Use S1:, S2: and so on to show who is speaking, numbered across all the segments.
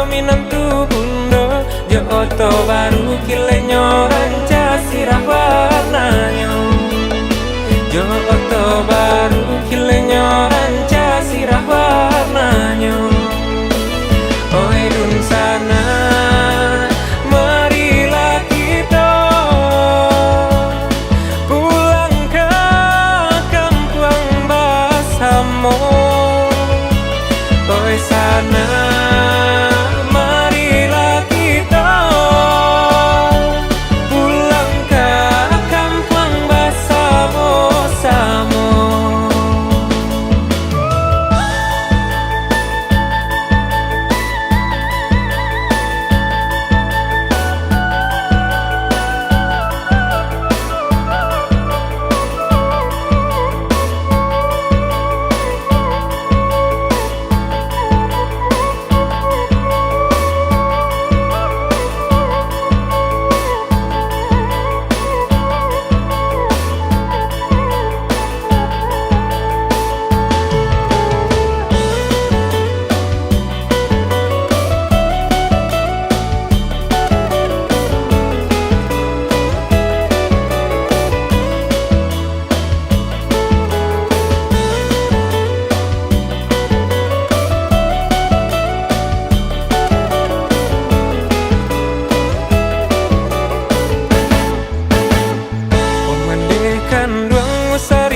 S1: jaminan tu bundo. Jo oto baru kilenyo ranca sirah warnanya. Jo oto baru kilenyo ranca sirah warnanya. Oi dun sana marilah kita pulang ke kampung Basamo. Oi sana marilah kita pulang ke kampung Basamo Samo.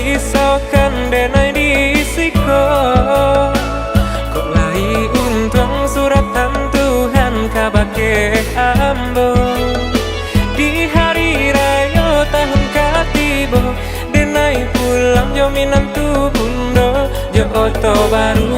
S1: Risaukan denai disiko. Kok lai untung suratan Tuhan kabake ambo. Di hari raya tahun katibo denai pulang jaminan tu bundo. Jo oto baru